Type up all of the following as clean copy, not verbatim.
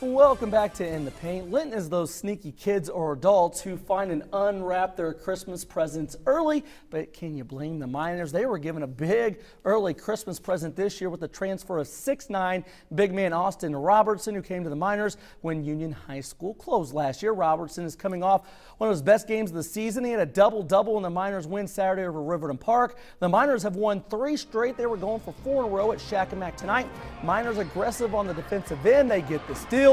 Welcome back to In the Paint. Linton is those sneaky kids or adults who find and unwrap their Christmas presents early, but can you blame the Miners? They were given a big early Christmas present this year with the transfer of 6'9" big man Austin Robertson, who came to the Miners when Union High School closed last year. Robertson is coming off one of his best games of the season. He had a double-double in the Miners win Saturday over Riverton Park. The Miners have won 3 straight. They were going for 4 in a row at Shakamak tonight. Miners aggressive on the defensive end. They get the steal.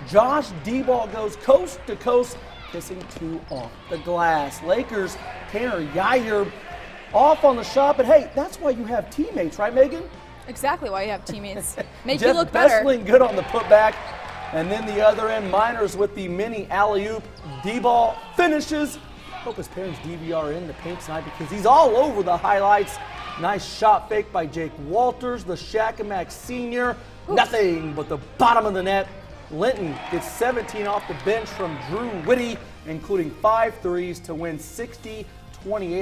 Josh D-Ball goes coast to coast, kissing 2 off the glass. Lakers, Tanner Yair off on the shot, but hey, that's why you have teammates, right, Megan? Exactly why you have teammates. Make Jeff you look better. Bessling good on the putback. And then the other end, Miners with the mini alley-oop. D-Ball finishes. Hope his parents DVR in the paint tonight because he's all over the highlights. Nice shot fake by Jake Walters, the Shakamak senior. Ooh. Nothing but the bottom of the net. Linton gets 17 off the bench from Drew Whitty, including 5 threes to win 60-28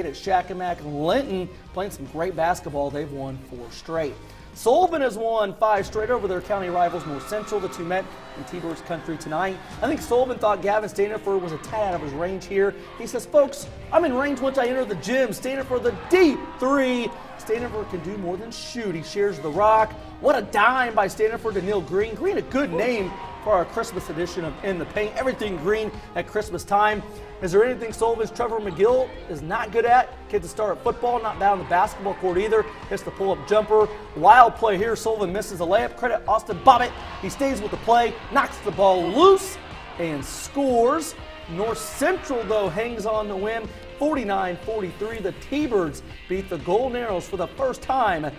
at Shakamak. Linton playing some great basketball. They've won 4 straight. Sullivan has won 5 straight over their county rivals North Central. The two met in T-Bird's country tonight. I think Sullivan thought Gavin Staniford was a tad out of his range here. He says, folks, I'm in range once I enter the gym. Staniford the deep 3. Staniford can do more than shoot. He shares the rock. What a dime by Staniford to Neil Green. Green, a good name for our Christmas edition of In the Paint. Everything green at Christmas time. Is there anything Sullivan's Trevor McGill is not good at? Kids that start at football, not bad on the basketball court either. Hits the pull-up jumper. Wild play here. Sullivan misses a layup. Credit Austin Bobbitt. He stays with the play, knocks the ball loose, and scores. North Central, though, hangs on to win 49-43. The T-Birds beat the Golden Arrows for the first time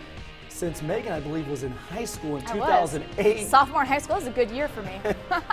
since Megan, I believe, was in high school in 2008. Sophomore in high school is a good year for me.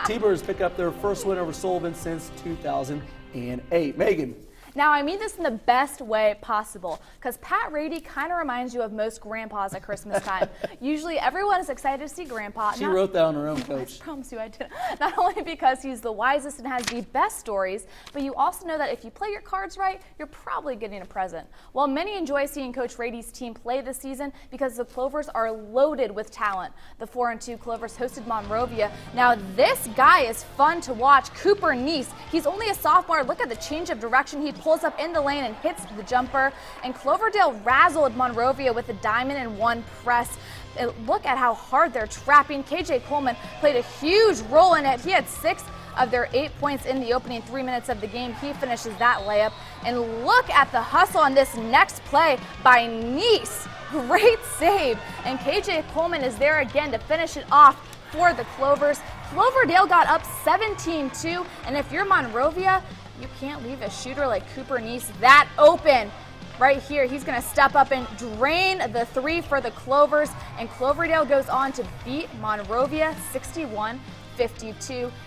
T-Birds pick up their first win over Sullivan since 2008. Megan. Now, I mean this in the best way possible, because Pat Rady kind of reminds you of most grandpas at Christmas time. Usually everyone is excited to see Grandpa. She wrote that on her own, Coach. I promise you I did. Not only because he's the wisest and has the best stories, but you also know that if you play your cards right, you're probably getting a present. While many enjoy seeing Coach Rady's team play this season because the Clovers are loaded with talent. The 4-2 Clovers hosted Monrovia. Now, this guy is fun to watch. Cooper Neese. He's only a sophomore. Look at the change of direction. He pulls up in the lane and hits the jumper. And Cloverdale razzled Monrovia with a diamond and 1 press. Look at how hard they're trapping. KJ Coleman played a huge role in it. He had 6 of their 8 points in the opening 3 minutes of the game. He finishes that layup. And look at the hustle on this next play by Neese. Great save. And KJ Coleman is there again to finish it off for the Clovers. Cloverdale got up 17-2. And if you're Monrovia, you can't leave a shooter like Cooper Neese that open. Right here, he's going to step up and drain the 3 for the Clovers. And Cloverdale goes on to beat Monrovia 61-52.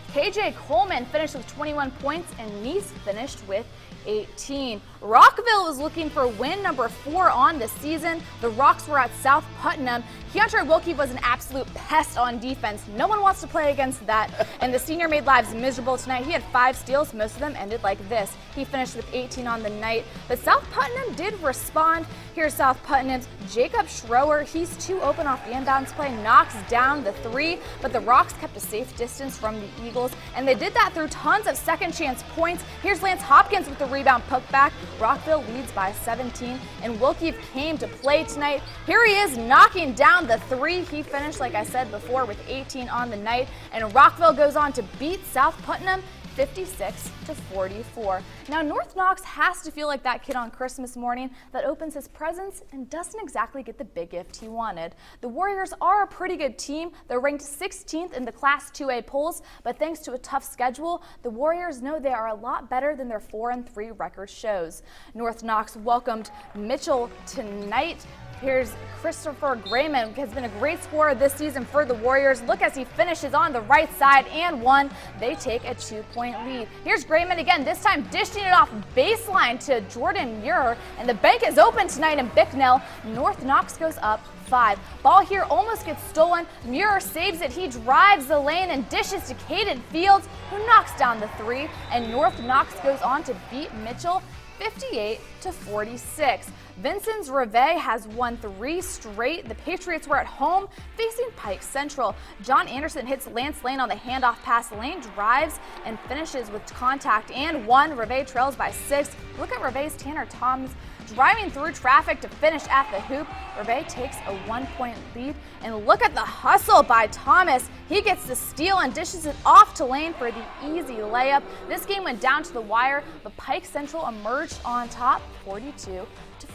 KJ Coleman finished with 21 points and Neese finished with 18. Rockville was looking for win number 4 on the season. The Rocks were at South Putnam. Keontre Wilkie was an absolute pest on defense. No one wants to play against that. And the senior made lives miserable tonight. He had 5 steals. Most of them ended like this. He finished with 18 on the night. But South Putnam did respond. Here's South Putnam's Jacob Schroer. He's too open off the inbounds play. Knocks down the 3. But the Rocks kept a safe distance from the Eagles. And they did that through tons of second chance points. Here's Lance Hopkins with the rebound putback. Rockville leads by 17. And Wilkie came to play tonight. Here he is knocking down the 3. He finished, like I said before, with 18 on the night. And Rockville goes on to beat South Putnam 56-44. Now, North Knox has to feel like that kid on Christmas morning that opens his presents and doesn't exactly get the big gift he wanted. The Warriors are a pretty good team. They're ranked 16th in the Class 2A polls, but thanks to a tough schedule, the Warriors know they are a lot better than their 4-3 record shows. North Knox welcomed Mitchell tonight. Here's Christopher Grayman, who has been a great scorer this season for the Warriors. Look as he finishes on the right side and 1. They take a 2-point lead. Here's Grayman again, this time dishing it off baseline to Jordan Muir. And the bank is open tonight in Bicknell. North Knox goes up 5. Ball here almost gets stolen. Muir saves it. He drives the lane and dishes to Caden Fields, who knocks down the 3. And North Knox goes on to beat Mitchell 58-46. Vincent's Reveille has won 3 straight. The Patriots were at home facing Pike Central. John Anderson hits Lance Lane on the handoff pass. Lane drives and finishes with contact and 1. Reveille trails by 6. Look at Reveille's Tanner Thomas driving through traffic to finish at the hoop. Reveille takes a 1-point lead, and look at the hustle by Thomas. He gets the steal and dishes it off to Lane for the easy layup. This game went down to the wire, but Pike Central emerged on top 42-40.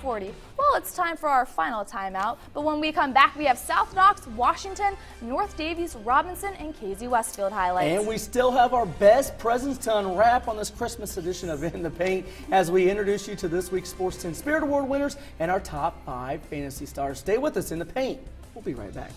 Well, it's time for our final timeout, but when we come back, we have South Knox, Washington, North Davies, Robinson, and KZ Westfield highlights. And we still have our best presents to unwrap on this Christmas edition of In the Paint as we introduce you to this week's Sports 10 Spirit Award winners and our top 5 fantasy stars. Stay with us in the paint. We'll be right back.